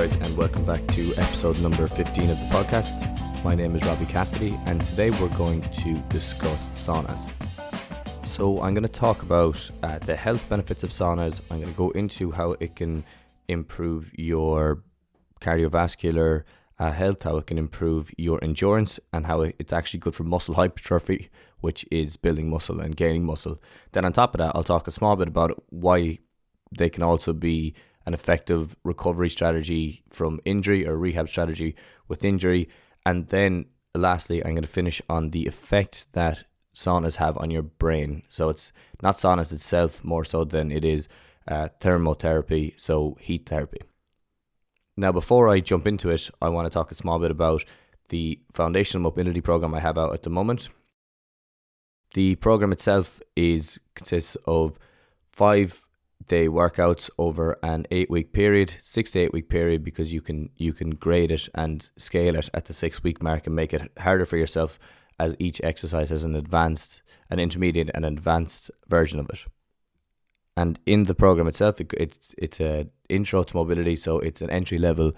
guys, and welcome back to episode number 15 of the podcast. My name is Robbie Cassidy, and today we're going to discuss saunas. So I'm going to talk about the health benefits of saunas. I'm going to go into how it can improve your cardiovascular health, how it can improve your endurance, and how it's actually good for muscle hypertrophy, which is building muscle and gaining muscle. Then on top of that, I'll talk a small bit about why they can also be an effective recovery strategy from injury or rehab strategy with injury. And then lastly, I'm going to finish on the effect that saunas have on your brain. So it's not saunas itself more so than it is thermotherapy, so heat therapy. Now, before I jump into it, I want to talk a small bit about the foundational mobility program I have out at the moment. The program itself consists of 5-day workouts over an 8-week period, 6 to 8 week period, because you can grade it and scale it at the 6-week mark and make it harder for yourself, as each exercise has an intermediate and advanced version of it. And in the program itself, it's an intro to mobility, so it's an entry level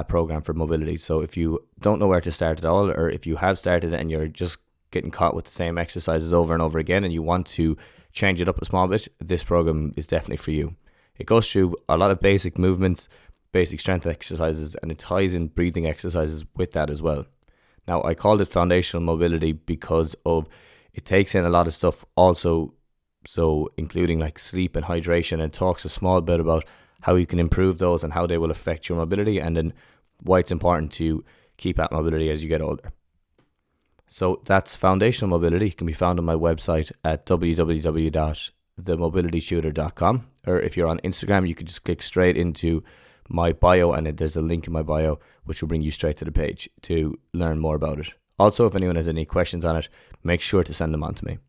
program for mobility. So if you don't know where to start at all, or if you have started and you're just getting caught with the same exercises over and over again and you want to change it up a small bit, this program is definitely for you. It goes through a lot of basic movements, basic strength exercises, and it ties in breathing exercises with that as well. Now, I called it foundational mobility because it takes in a lot of stuff also, so including like sleep and hydration, and talks a small bit about how you can improve those and how they will affect your mobility, and then why it's important to keep at mobility as you get older. So that's foundational mobility. It can be found on my website at www.themotherapy.com, or if you're on Instagram, you can just click straight into my bio, and there's a link in my bio which will bring you straight to the page to learn more about it. Also, if anyone has any questions on it, make sure to send them on to me.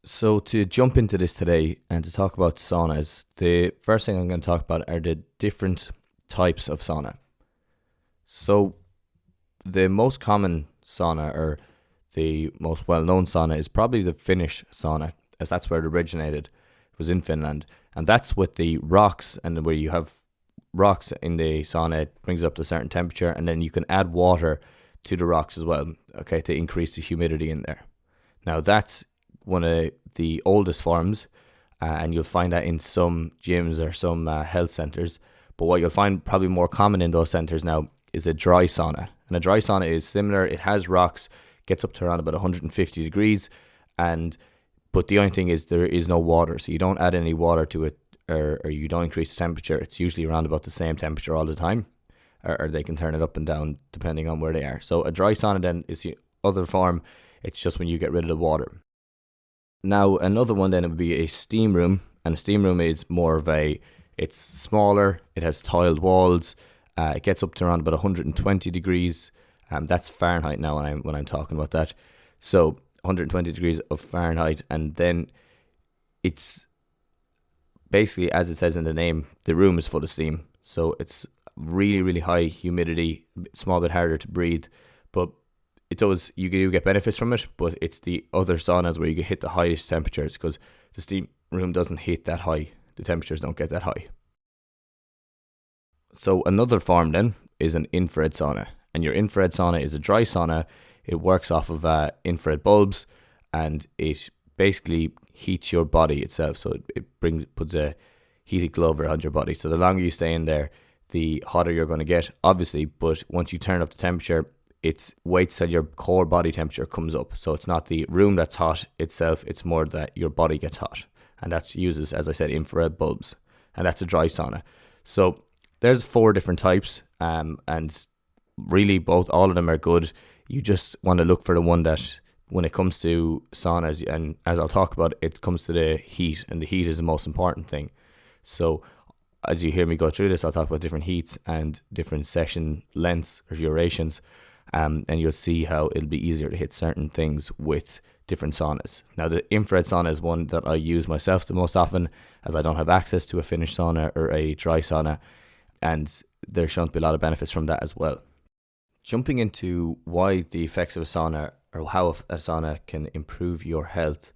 So to jump into this today and to talk about saunas, the first thing I'm going to talk about are the different types of sauna. So the most common sauna, or the most well-known sauna, is probably the Finnish sauna, as that's where it originated. It was in Finland, and that's with the rocks, and where you have rocks in the sauna, it brings it up to a certain temperature, and then you can add water to the rocks as well, okay, to increase the humidity in there. Now that's one of the oldest forms, and you'll find that in some gyms or some health centers. But what you'll find probably more common in those centers now is a dry sauna. And a dry sauna is similar. It has rocks, gets up to around about 150 degrees, but the only thing is there is no water, so you don't add any water to it, or you don't increase temperature. It's usually around about the same temperature all the time, or they can turn it up and down depending on where they are. So a dry sauna then is the other form. It's just when you get rid of the water. Now, another one then would be a steam room, and a steam room is it's smaller, it has tiled walls, it gets up to around about 120 degrees, that's Fahrenheit now when I'm talking about that, so 120 degrees of Fahrenheit, and then it's basically, as it says in the name, the room is full of steam, so it's really, really high humidity, a small bit harder to breathe, but you do get benefits from it, but it's the other saunas where you can hit the highest temperatures, because the steam room doesn't hit that high. The temperatures don't get that high. So another form then is an infrared sauna, and your infrared sauna is a dry sauna. It works off of infrared bulbs, and it basically heats your body itself. So it puts a heated glove around your body. So the longer you stay in there, the hotter you're going to get, obviously. But once you turn up the temperature, it waits till your core body temperature comes up. So it's not the room that's hot itself, it's more that your body gets hot. And that uses, as I said, infrared bulbs. And that's a dry sauna. So there's 4 different types, and really all of them are good. You just want to look for the one that, when it comes to saunas, and as I'll talk about, it comes to the heat, and the heat is the most important thing. So as you hear me go through this, I'll talk about different heats and different session lengths or durations. And you'll see how it'll be easier to hit certain things with different saunas. Now, the infrared sauna is one that I use myself the most often, as I don't have access to a Finnish sauna or a dry sauna, and there's shown to be a lot of benefits from that as well. Jumping into why the effects of a sauna, or how a sauna can improve your health,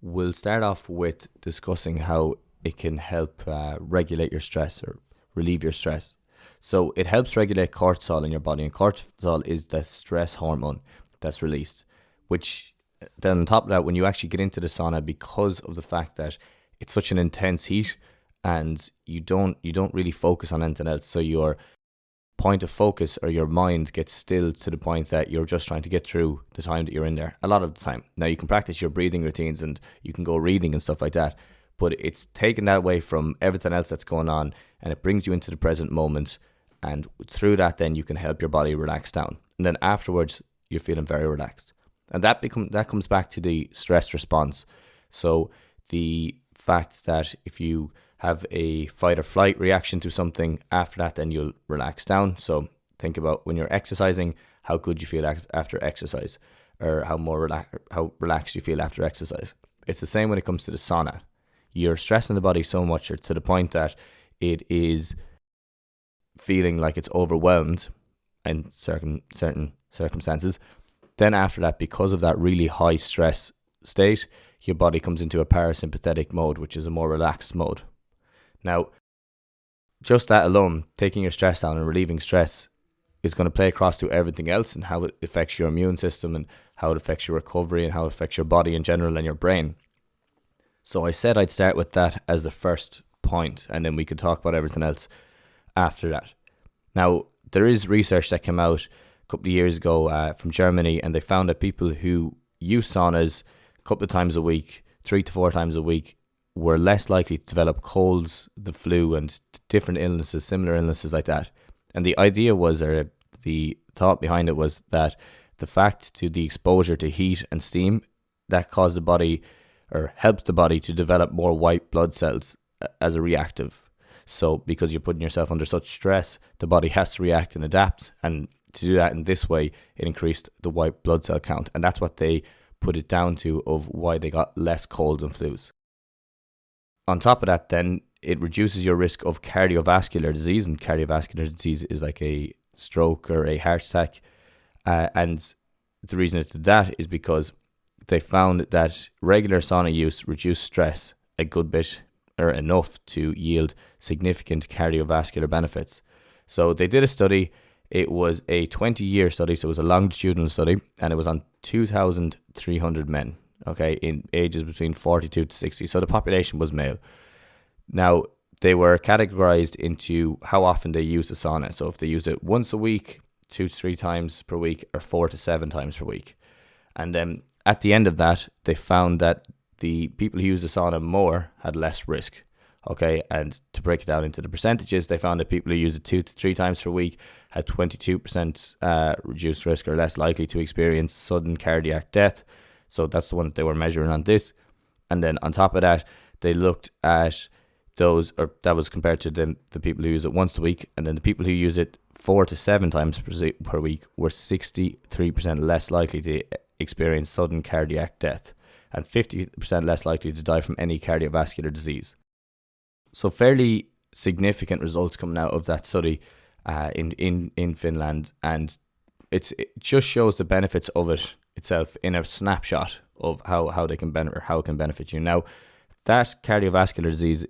we'll start off with discussing how it can help regulate your stress or relieve your stress. So it helps regulate cortisol in your body, and cortisol is the stress hormone that's released, which then on top of that, when you actually get into the sauna, because of the fact that it's such an intense heat and you don't really focus on anything else, so your point of focus or your mind gets still to the point that you're just trying to get through the time that you're in there a lot of the time. Now you can practice your breathing routines and you can go reading and stuff like that, but it's taken that away from everything else that's going on, and it brings you into the present moment, and through that then you can help your body relax down, and then afterwards you're feeling very relaxed. And that comes back to the stress response. So the fact that if you have a fight or flight reaction to something, after that then you'll relax down. So think about when you're exercising, how good you feel after exercise, or how relaxed you feel after exercise. It's the same when it comes to the sauna. You're stressing the body so much, or to the point that it is feeling like it's overwhelmed in certain circumstances. Then after that, because of that really high stress state, your body comes into a parasympathetic mode, which is a more relaxed mode. Now, just that alone, taking your stress down and relieving stress, is going to play across to everything else, and how it affects your immune system, and how it affects your recovery, and how it affects your body in general and your brain. So I said I'd start with that as the first point, and then we could talk about everything else after that. Now, there is research that came out a couple of years ago from Germany, and they found that people who use saunas a couple of times a week, 3 to 4 times a week, were less likely to develop colds, the flu, and different illnesses, similar illnesses like that. And the idea was, or the thought behind it was, that the fact to the exposure to heat and steam, that caused the body, or helped the body, to develop more white blood cells as a reactive. So because you're putting yourself under such stress, the body has to react and adapt, and to do that in this way, it increased the white blood cell count. And that's what they put it down to, of why they got less colds and flus. On top of that, then, it reduces your risk of cardiovascular disease, and cardiovascular disease is like a stroke or a heart attack. And the reason it did that is because they found that regular sauna use reduced stress a good bit, or enough to yield significant cardiovascular benefits. So they did a study. It was a 20-year study, so it was a longitudinal study, and it was on 2,300 men, okay, in ages between 42 to 60. So the population was male. Now, they were categorized into how often they use the sauna. So if they use it once a week, 2 to 3 times per week, or 4 to 7 times per week. And then at the end of that, they found that the people who use the sauna more had less risk. Okay, and to break it down into the percentages, they found that people who use it 2 to 3 times per week had 22% reduced risk, or less likely to experience sudden cardiac death. So that's the one that they were measuring on this. And then on top of that, they looked at those, or that was compared to the people who use it once a week, and then the people who use it 4 to 7 times per week were 63% less likely to experience sudden cardiac death, and 50% less likely to die from any cardiovascular disease. So fairly significant results coming out of that study in Finland, and it just shows the benefits of it itself in a snapshot of how they can benefit, or how it can benefit you. Now, that cardiovascular disease,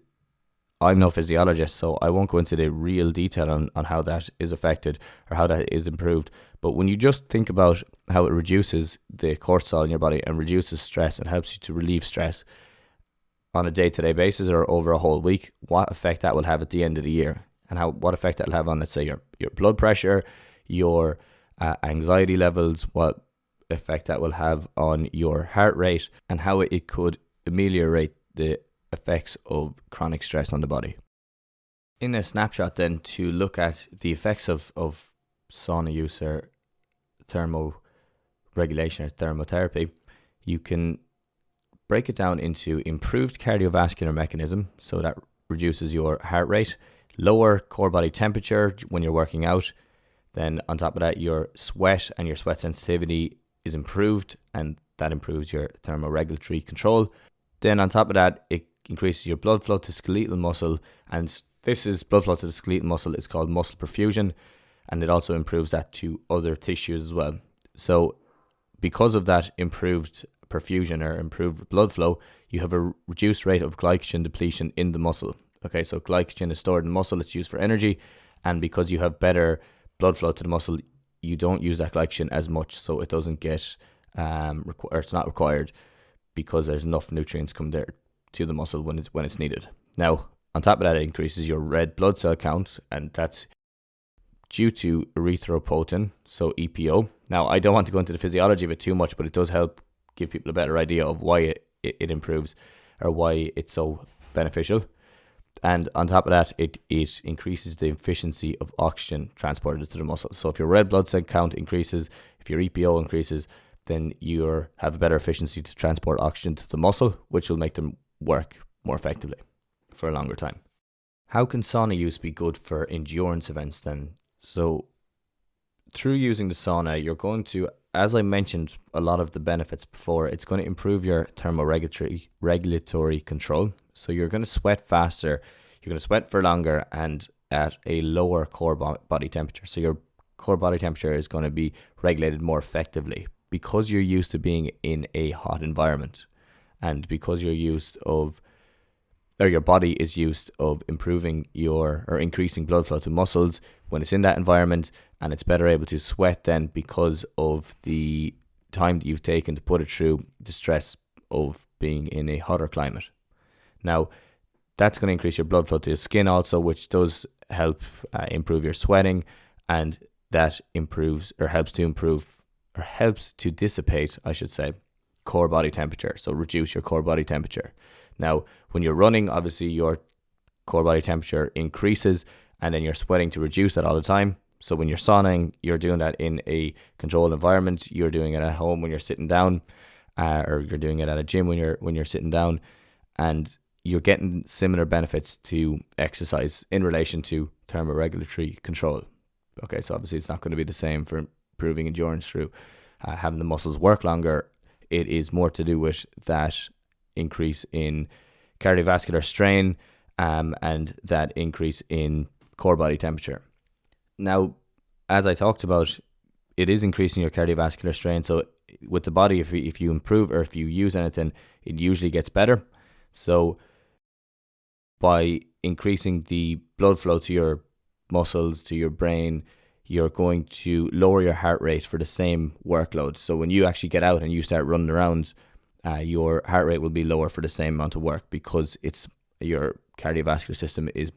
I'm no physiologist, so I won't go into the real detail on how that is affected or how that is improved. But when you just think about how it reduces the cortisol in your body and reduces stress and helps you to relieve stress on a day-to-day basis or over a whole week, what effect that will have at the end of the year, and what effect that will have on, let's say, your blood pressure, your anxiety levels, what effect that will have on your heart rate, and how it could ameliorate the effects of chronic stress on the body. In a snapshot then, to look at the effects of sauna use, or thermoregulation, or thermotherapy, you can break it down into improved cardiovascular mechanism, so that reduces your heart rate, lower core body temperature when you're working out. Then on top of that, your sweat and your sweat sensitivity is improved, and that improves your thermoregulatory control. Then on top of that, it increases your blood flow to skeletal muscle, and this is blood flow to the skeletal muscle. It's called muscle perfusion, and it also improves that to other tissues as well. So because of that improved perfusion, or improved blood flow, you have a reduced rate of glycogen depletion in the muscle. Okay, so glycogen is stored in muscle, it's used for energy, And because you have better blood flow to the muscle, you don't use that glycogen as much, so it doesn't get or it's not required, because there's enough nutrients come there to the muscle when it's needed. Now, on top of that, it increases your red blood cell count, and that's due to erythropoietin, so EPO. Now, I don't want to go into the physiology of it too much, but it does help give people a better idea of why it improves, or why it's so beneficial. And on top of that, it increases the efficiency of oxygen transported to the muscle. So if your red blood cell count increases, if your EPO increases, then you have a better efficiency to transport oxygen to the muscle, which will make them work more effectively for a longer time. How can sauna use be good for endurance events then? So through using the sauna, you're going to, as I mentioned, a lot of the benefits before, it's going to improve your thermoregulatory control. So you're going to sweat faster, you're going to sweat for longer, and at a lower core body temperature. So your core body temperature is going to be regulated more effectively because you're used to being in a hot environment, and because your body is used of increasing blood flow to muscles when it's in that environment, and it's better able to sweat then because of the time that you've taken to put it through the stress of being in a hotter climate. Now, that's going to increase your blood flow to the skin also, which does help improve your sweating, and that helps to dissipate, I should say, core body temperature. So reduce your core body temperature. Now, when you're running, obviously your core body temperature increases, and then you're sweating to reduce that all the time. So when you're sauning, you're doing that in a controlled environment. You're doing it at home when you're sitting down, or you're doing it at a gym when you're sitting down, and you're getting similar benefits to exercise in relation to thermoregulatory control. Okay, so obviously it's not going to be the same for improving endurance through having the muscles work longer. It is more to do with that increase in cardiovascular strain, and that increase in core body temperature. Now, as I talked about, it is increasing your cardiovascular strain. So with the body, if you improve or if you use anything, it usually gets better. So by increasing the blood flow to your muscles, to your brain, you're going to lower your heart rate for the same workload. So when you actually get out and you start running around, your heart rate will be lower for the same amount of work, because your cardiovascular system is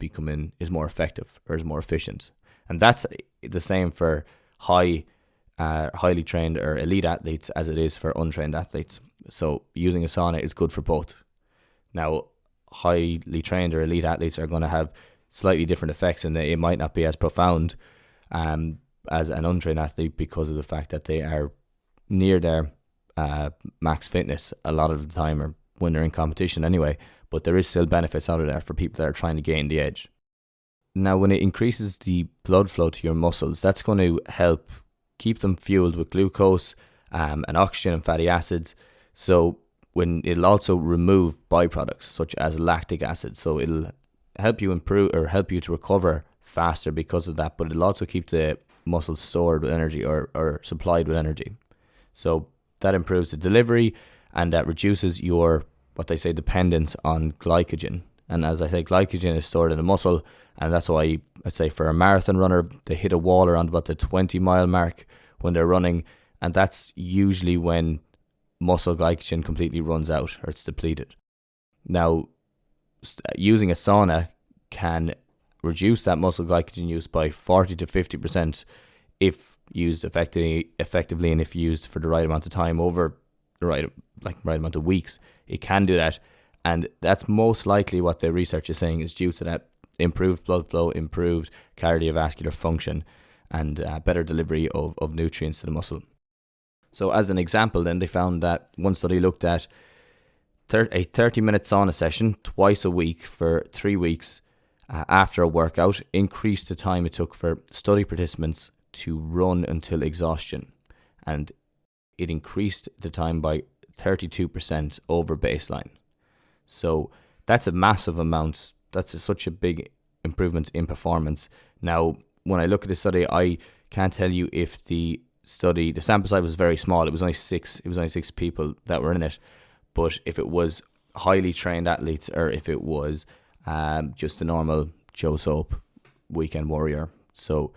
more effective, or is more efficient. And that's the same for highly trained or elite athletes as it is for untrained athletes. So using a sauna is good for both. Now, highly trained or elite athletes are going to have slightly different effects, and it might not be as profound as an untrained athlete, because of the fact that they are near their max fitness a lot of the time, or when they're in competition anyway. But there is still benefits out of there for people that are trying to gain the edge. Now, when it increases the blood flow to your muscles, that's going to help keep them fueled with glucose and oxygen and fatty acids. So when it'll also remove byproducts such as lactic acid. So it'll help you improve, or help you to recover faster because of that, but it'll also keep the muscles stored with energy, or supplied with energy. So that improves the delivery, and that reduces your, what they say, dependence on glycogen. And as I say, glycogen is stored in the muscle, and that's why I'd say for a marathon runner, they hit a wall around about the 20-mile mark when they're running, and that's usually when muscle glycogen completely runs out, or it's depleted. Now, using a sauna can reduce that muscle glycogen use by 40 to 50% if used effectively, and if used for the right amount of time over the right amount of weeks. It can do that, and that's most likely what the research is saying is due to that improved blood flow, improved cardiovascular function, and better delivery of nutrients to the muscle. So as an example, then they found that one study looked at a 30-minute sauna session twice a week for 3 weeks after a workout increased the time it took for study participants to run until exhaustion, and it increased the time by 32% over baseline. So that's a massive amount. That's such a big improvement in performance. Now, when I look at the study, I can't tell you if the sample size was very small. It was only six people that were in it. But if it was highly trained athletes, or if it was just a normal Joe Soap weekend warrior. So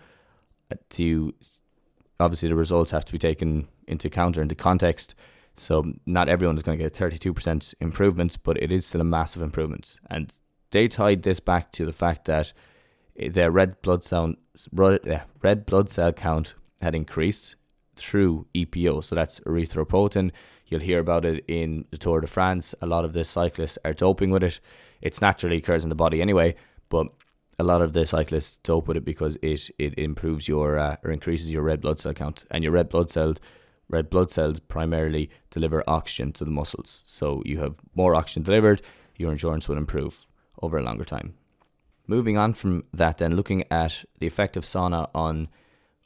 obviously the results have to be taken into account or into context. So not everyone is going to get 32% improvements, but it is still a massive improvement. And they tied this back to the fact that their red blood cell count had increased through EPO. So that's erythropoietin. You'll hear about it in the Tour de France. A lot of the cyclists are doping with it. It's naturally occurs in the body anyway, but a lot of the cyclists dope with it because it improves your or increases your red blood cell count. And your red blood cells primarily deliver oxygen to the muscles. So you have more oxygen delivered, your endurance will improve over a longer time. Moving on from that, then looking at the effect of sauna on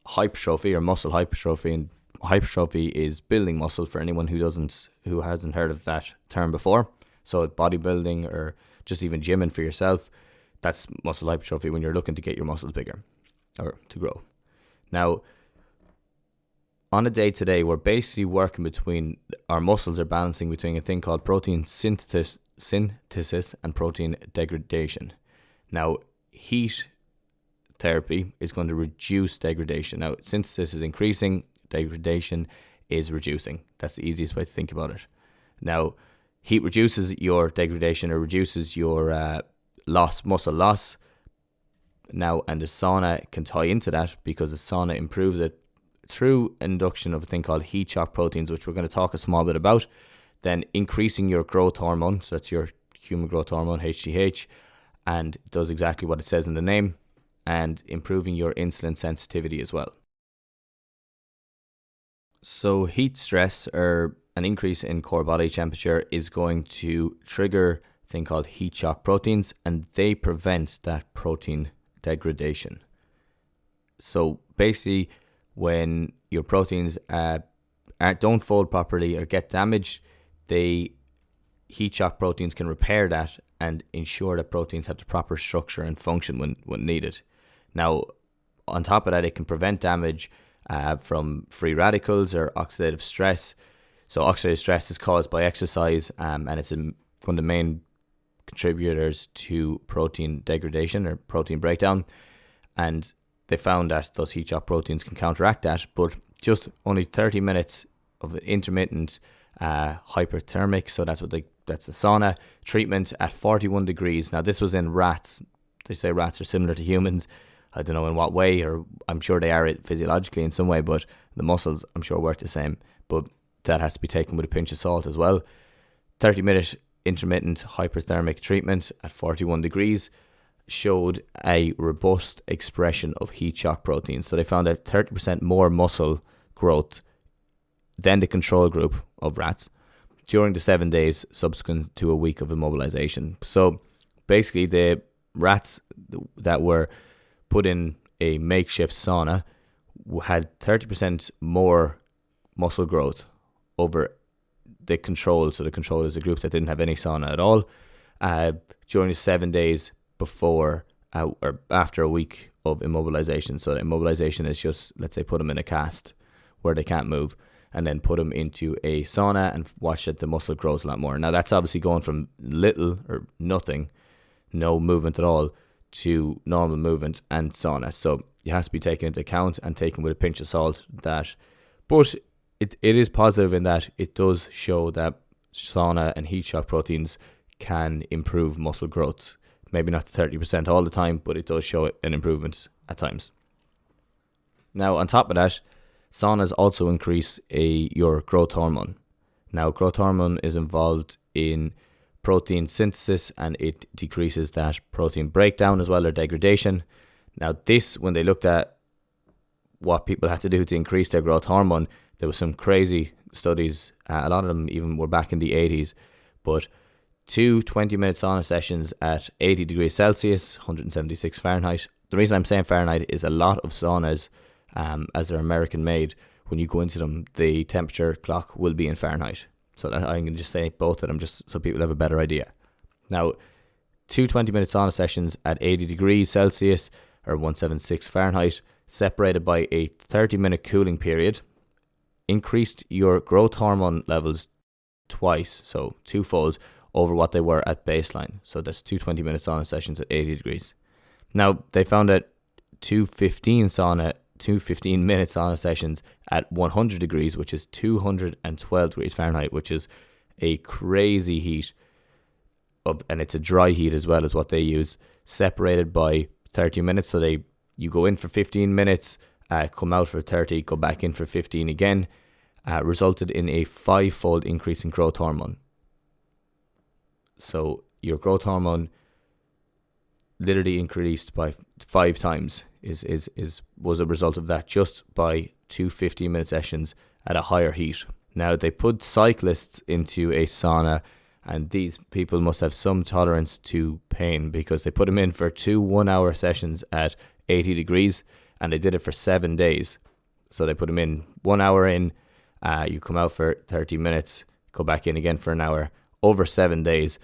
hypertrophy or muscle hypertrophy. And hypertrophy is building muscle for anyone who hasn't heard of that term before. So bodybuilding or just even gymming for yourself, that's muscle hypertrophy when you're looking to get your muscles bigger or to grow. Now, on a day to day, we're basically working between, our muscles are balancing between a thing called protein synthesis and protein degradation. Now, heat therapy is going to reduce degradation. Now, synthesis is increasing, degradation is reducing. That's the easiest way to think about it. Now, heat reduces your degradation or reduces your muscle loss. Now, and the sauna can tie into that because the sauna improves it through induction of a thing called heat shock proteins, which we're going to talk a small bit about. Then increasing your growth hormone, so that's your human growth hormone, HGH, and it does exactly what it says in the name, and improving your insulin sensitivity as well. So heat stress, or an increase in core body temperature, is going to trigger a thing called heat shock proteins, and they prevent that protein degradation. So basically, when your proteins don't fold properly or get damaged, heat shock proteins can repair that and ensure that proteins have the proper structure and function when needed. Now, on top of that, it can prevent damage from free radicals or oxidative stress. So oxidative stress is caused by exercise, and it's one of the main contributors to protein degradation or protein breakdown. And they found that those heat shock proteins can counteract that, but just only 30 minutes of intermittent hyperthermic, so that's a sauna treatment at 41 degrees. Now, this was in rats. They say rats are similar to humans. I don't know in what way, or I'm sure they are physiologically in some way, but the muscles I'm sure work the same. But that has to be taken with a pinch of salt as well. 30-minute intermittent hyperthermic treatment at 41 degrees showed a robust expression of heat shock proteins. So they found a 30% more muscle growth than the control group of rats during the 7 days subsequent to a week of immobilization. So basically, the rats that were put in a makeshift sauna had 30% more muscle growth over the control. So the control is a group that didn't have any sauna at all during the 7 days before or after a week of immobilization. So immobilization is just, let's say, put them in a cast where they can't move, and then put them into a sauna and watch that the muscle grows a lot more. Now, that's obviously going from little or nothing, no movement at all, to normal movement and sauna. So it has to be taken into account and taken with a pinch of salt. But it is positive in that it does show that sauna and heat shock proteins can improve muscle growth. Maybe not 30% all the time, but it does show an improvement at times. Now, on top of that, saunas also increase your growth hormone. Now, growth hormone is involved in protein synthesis, and it decreases that protein breakdown as well, or degradation. Now, this, when they looked at what people had to do to increase their growth hormone, there was some crazy studies. A lot of them even were back in the 80s, but 2 20-minute sauna sessions at 80 degrees Celsius, 176 Fahrenheit. The reason I'm saying Fahrenheit is a lot of saunas, as they're American made, when you go into them, the temperature clock will be in Fahrenheit. So that I can just say both of them just so people have a better idea. Now, 2 20-minute sauna sessions at 80 degrees Celsius or 176 Fahrenheit, separated by a 30-minute cooling period, increased your growth hormone levels twice, so twofold, over what they were at baseline. So that's 2 20-minute sauna sessions at 80 degrees. Now, they found that two 15-minute sauna sessions at 100 degrees, which is 212 degrees Fahrenheit, which is a crazy heat and it's a dry heat as well, is what they use, separated by 30 minutes. So you go in for 15 minutes, come out for 30, go back in for 15 again, resulted in a 5-fold increase in growth hormone. So your growth hormone literally increased by 5 times was a result of that, just by 2 15-minute sessions at a higher heat. Now, they put cyclists into a sauna, and these people must have some tolerance to pain, because they put them in for 2 1-hour sessions at 80 degrees, and they did it for 7 days. So they put them in 1 hour in, you come out for 30 minutes, go back in again for an hour, over 7 days,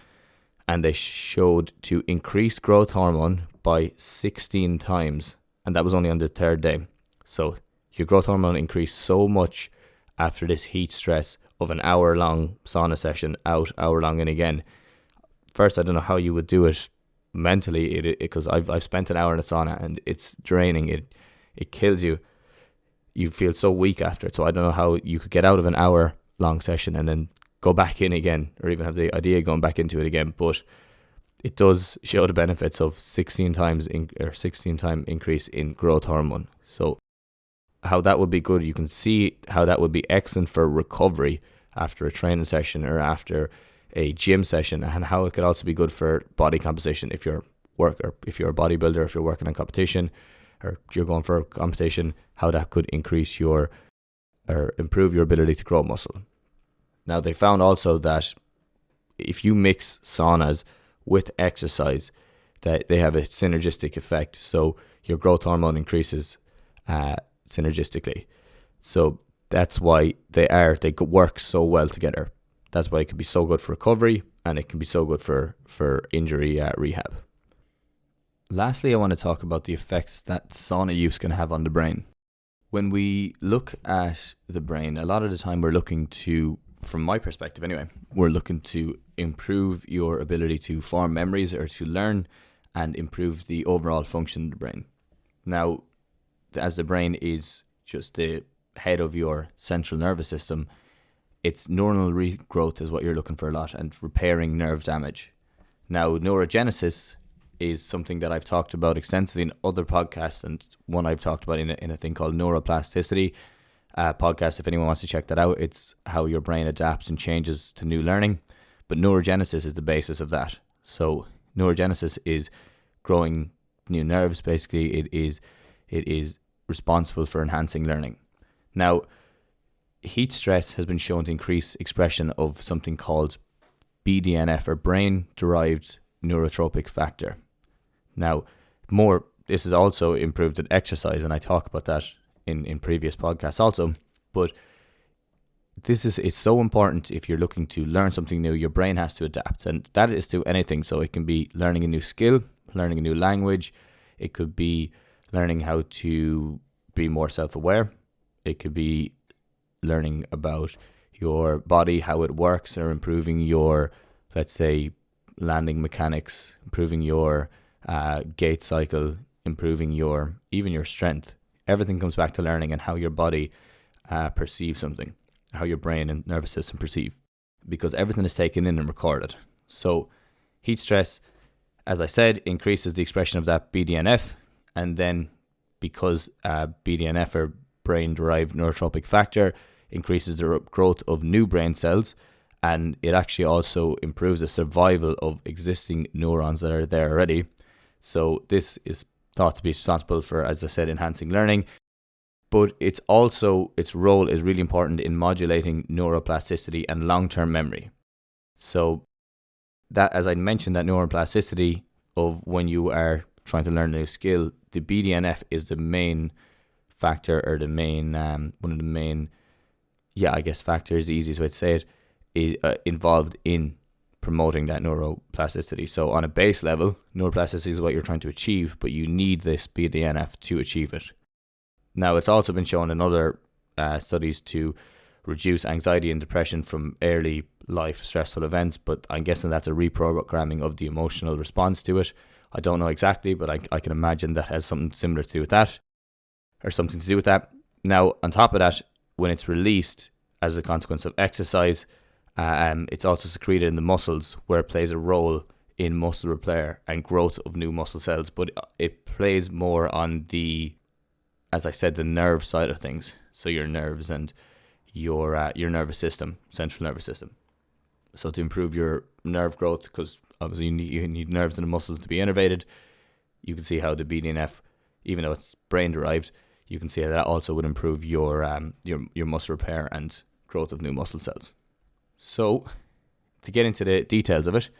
and they showed to increase growth hormone by 16 times, and that was only on the 3rd day. So your growth hormone increased so much after this heat stress of an hour-long sauna session out, hour-long in again. First, I don't know how you would do it mentally, because I've spent an hour in a sauna and it's draining. It kills you. You feel so weak after it. So I don't know how you could get out of an hour-long session and then go back in again, or even have the idea of going back into it again. But it does show the benefits of 16 time increase in growth hormone. So how that would be good, you can see how that would be excellent for recovery after a training session or after a gym session, and how it could also be good for body composition if you're a bodybuilder, if you're working on competition, or you're going for a competition, how that could increase or improve your ability to grow muscle. Now, they found also that if you mix saunas with exercise, that they have a synergistic effect. So your growth hormone increases synergistically. So that's why they work so well together. That's why it can be so good for recovery, and it can be so good for injury rehab. Lastly, I want to talk about the effects that sauna use can have on the brain. When we look at the brain, a lot of the time we're looking to, from my perspective anyway, we're looking to improve your ability to form memories or to learn, and improve the overall function of the brain. Now, as the brain is just the head of your central nervous system, its neuronal regrowth is what you're looking for a lot, and repairing nerve damage. Now, neurogenesis is something that I've talked about extensively in other podcasts, and one I've talked about in a thing called neuroplasticity podcast. If anyone wants to check that out, it's how your brain adapts and changes to new learning. But neurogenesis is the basis of that. So neurogenesis is growing new nerves. Basically, it is responsible for enhancing learning. Now, heat stress has been shown to increase expression of something called BDNF, or brain-derived neurotrophic factor. Now, this is also improved at exercise, and I talk about that in previous podcasts also. But it's so important. If you're looking to learn something new, your brain has to adapt, and that is to anything. So it can be learning a new skill, learning a new language. It could be learning how to be more self-aware. It could be learning about your body, how it works, or improving your, let's say, landing mechanics, improving your gait cycle, improving even your strength. Everything comes back to learning and how your body perceives something, how your brain and nervous system perceive, because everything is taken in and recorded. So heat stress, as I said, increases the expression of that BDNF, and then because BDNF, or brain-derived neurotropic factor, increases the growth of new brain cells, and it actually also improves the survival of existing neurons that are there already. So this is thought to be responsible for, as I said, enhancing learning, but its role is really important in modulating neuroplasticity and long-term memory. So that, as I mentioned, that neuroplasticity of when you are trying to learn a new skill, the BDNF is the main factor, or the main one of the main, factor is the easiest way to say it, involved in promoting that neuroplasticity. So on a base level, neuroplasticity is what you're trying to achieve, but you need this BDNF to achieve it. Now, it's also been shown in other studies to reduce anxiety and depression from early life stressful events, but I'm guessing that's a reprogramming of the emotional response to it. I don't know exactly, but I can imagine that has something similar to do with that, or something to do with that. Now, on top of that, when it's released as a consequence of exercise, it's also secreted in the muscles, where it plays a role in muscle repair and growth of new muscle cells. But it plays more on the, as I said, the nerve side of things. So your nerves and your nervous system, central nervous system. So to improve your nerve growth, because obviously you need nerves in the muscles to be innervated, you can see how the BDNF, even though it's brain derived, you can see how that also would improve your muscle repair and growth of new muscle cells. So to get into the details of it,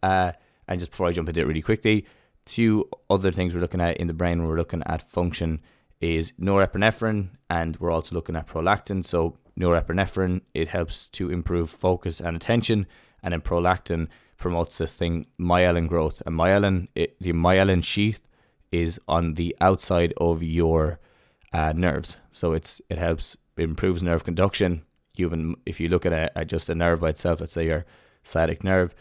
and just before I jump into it really quickly, 2 other things we're looking at in the brain when we're looking at function is norepinephrine, and we're also looking at prolactin. So norepinephrine, it helps to improve focus and attention, and then prolactin promotes this thing, myelin growth. And the myelin sheath is on the outside of your nerves, so it improves nerve conduction. Even if you look at just a nerve by itself, let's say your sciatic nerve,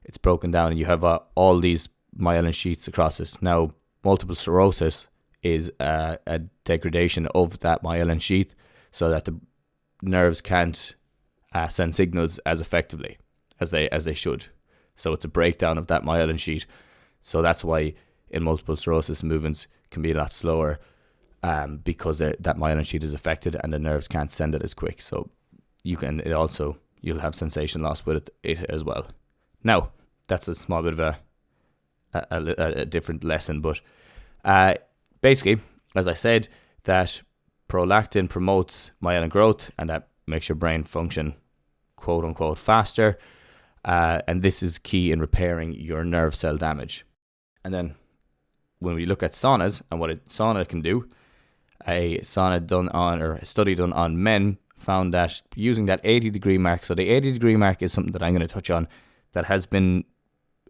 it's broken down and you have all these myelin sheaths across it. Now, multiple sclerosis is a degradation of that myelin sheath, so that the nerves can't send signals as effectively as they should. So it's a breakdown of that myelin sheath. So that's why in multiple sclerosis, movements can be a lot slower, because that myelin sheath is affected and the nerves can't send it as quick. So you'll have sensation loss with it as well. Now, that's a small bit of a different lesson, but basically, as I said, that prolactin promotes myelin growth, and that makes your brain function, quote unquote, faster. And this is key in repairing your nerve cell damage. And then when we look at saunas and what a sauna can do, a study done on men found that using that 80-degree mark, so the 80-degree mark is something that I'm going to touch on, that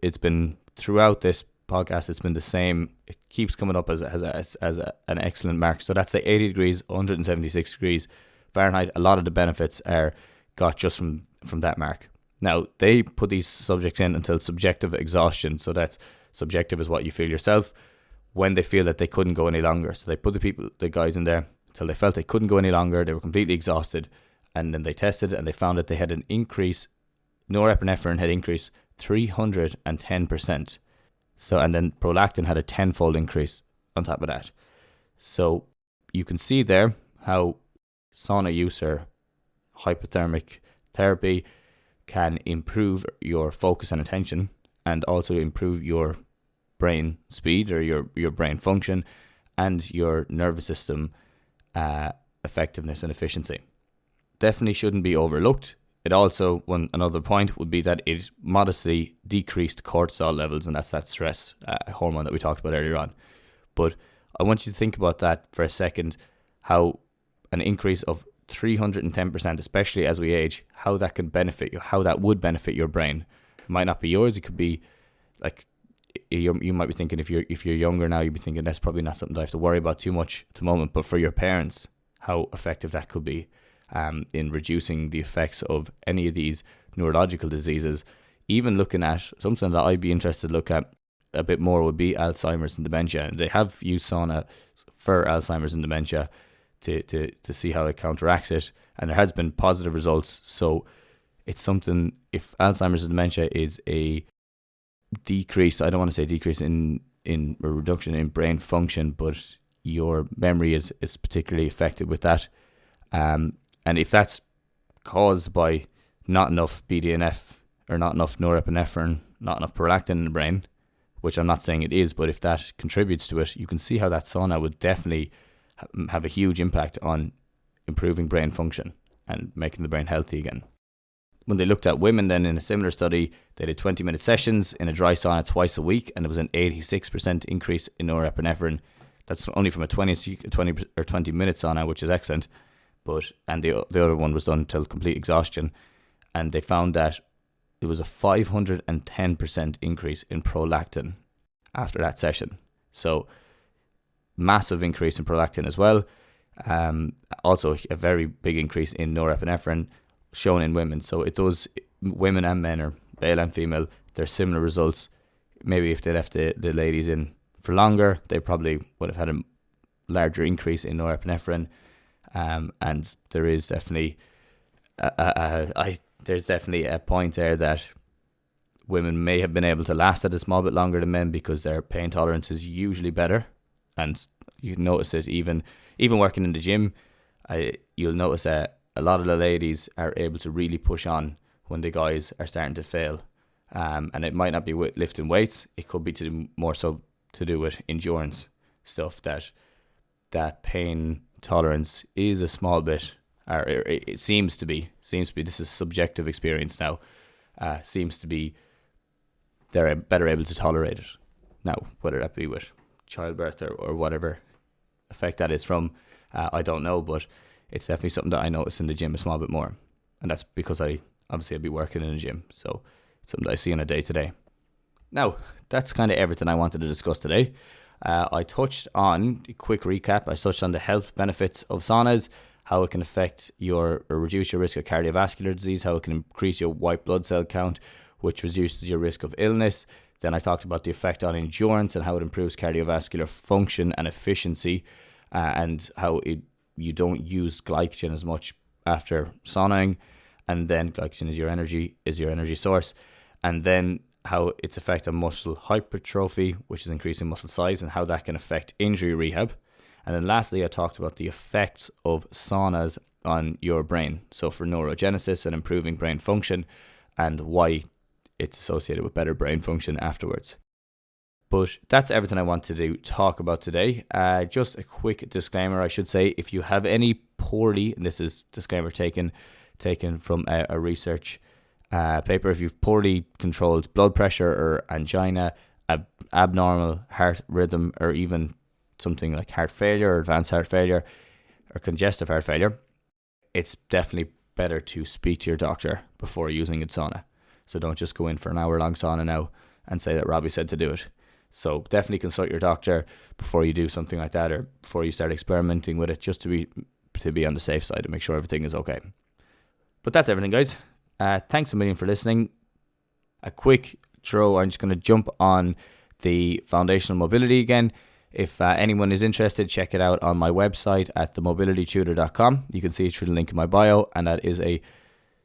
it's been throughout this podcast, it's been the same. It keeps coming up as an excellent mark. So that's the 80 degrees, 176 degrees Fahrenheit. A lot of the benefits are got just from that mark. Now, they put these subjects in until subjective exhaustion. So that's subjective is what you feel yourself when they feel that they couldn't go any longer. So they put the guys in there until they felt they couldn't go any longer. They were completely exhausted. And then they tested and they found that they had an increase. Norepinephrine had increased 310%. So, and then prolactin had a 10-fold increase on top of that. So you can see there how sauna use or hyperthermic therapy can improve your focus and attention, and also improve your brain speed or your brain function and your nervous system effectiveness and efficiency. Definitely shouldn't be overlooked. It also, another point would be that it modestly decreased cortisol levels, and that's that stress hormone that we talked about earlier on. But I want you to think about that for a second, how an increase of 310%, especially as we age, how that can benefit you, how that would benefit your brain. It might not be yours. It could be like, you might be thinking, if you're younger now, you'd be thinking that's probably not something I have to worry about too much at the moment. But for your parents, how effective that could be in reducing the effects of any of these neurological diseases. Even looking at something that I'd be interested to look at a bit more would be Alzheimer's and dementia. And they have used sauna for Alzheimer's and dementia to see how it counteracts it, and there has been positive results. So it's something, if Alzheimer's and dementia is a decrease, I don't want to say decrease in a reduction in brain function, but your memory is particularly affected with that. And if that's caused by not enough BDNF or not enough norepinephrine, not enough prolactin in the brain, which I'm not saying it is, but if that contributes to it, you can see how that sauna would definitely have a huge impact on improving brain function and making the brain healthy again. When they looked at women then in a similar study, they did 20-minute sessions in a dry sauna twice a week, and there was an 86% increase in norepinephrine. That's only from a 20 minute sauna, which is excellent. And the other one was done until complete exhaustion, and they found that it was a 510% increase in prolactin after that session. So massive increase in prolactin as well. Also a very big increase in norepinephrine shown in women. So it does, women and men, or male and female, there's similar results maybe if they left the ladies in for longer, they probably would have had a larger increase in norepinephrine. And there is definitely there's definitely a point there that women may have been able to last it a small bit longer than men because their pain tolerance is usually better. And you notice it even working in the gym. You'll notice that a lot of the ladies are able to really push on when the guys are starting to fail. And it might not be with lifting weights. It could be more so to do with endurance stuff, that pain tolerance is a small bit, or it seems to be, this is subjective experience now, seems to be they're better able to tolerate it. Now, whether that be with childbirth or whatever effect that is from, I don't know, but it's definitely something that I notice in the gym a small bit more. And that's because I'd be working in a gym, so it's something that I see on a day-to-day. Now, that's kind of everything I wanted to discuss today. I touched on, a quick recap, I touched on the health benefits of saunas, how it can affect or reduce your risk of cardiovascular disease, how it can increase your white blood cell count, which reduces your risk of illness. Then I talked about the effect on endurance and how it improves cardiovascular function and efficiency, and how you don't use glycogen as much after saunaing, and then glycogen is your energy source, and then how its effect on muscle hypertrophy, which is increasing muscle size, and how that can affect injury rehab. And then lastly, I talked about the effects of saunas on your brain, so for neurogenesis and improving brain function, and why it's associated with better brain function afterwards. But that's everything I wanted to talk about today. Just a quick disclaimer, I should say, if you have any poorly, and this is disclaimer taken from a research paper, if you've poorly controlled blood pressure or angina, abnormal heart rhythm, or even something like heart failure or advanced heart failure or congestive heart failure, it's definitely better to speak to your doctor before using a sauna. So don't just go in for an hour-long sauna now and say that Robbie said to do it. So definitely consult your doctor before you do something like that, or before you start experimenting with it, just to be on the safe side and make sure everything is okay. But that's everything, guys. Thanks a million for listening. A quick throw, I'm just going to jump on the foundational mobility again. If anyone is interested, check it out on my website at themotherapy.com. You can see it through the link in my bio, and that is a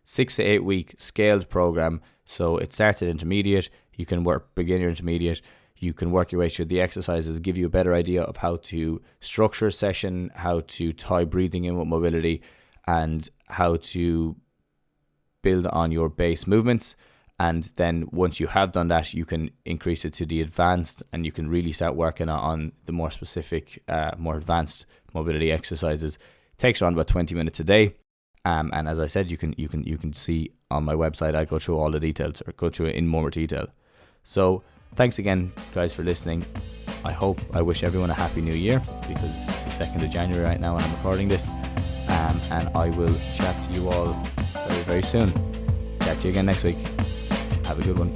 6 to 8 week scaled program. So it starts at intermediate. You can work beginner, intermediate. You can work your way through the exercises, give you a better idea of how to structure a session, how to tie breathing in with mobility, and how to build on your base movements. And then once you have done that, you can increase it to the advanced, and you can really start working on the more specific, more advanced mobility exercises. It takes around about 20 minutes a day. And as I said, you can see on my website, I go through all the details, or go through it in more detail. So thanks again, guys, for listening. I wish everyone a happy new year, because it's the 2nd of January right now when I'm recording this. And I will chat to you all very, very soon. Chat to you again next week. Have a good one.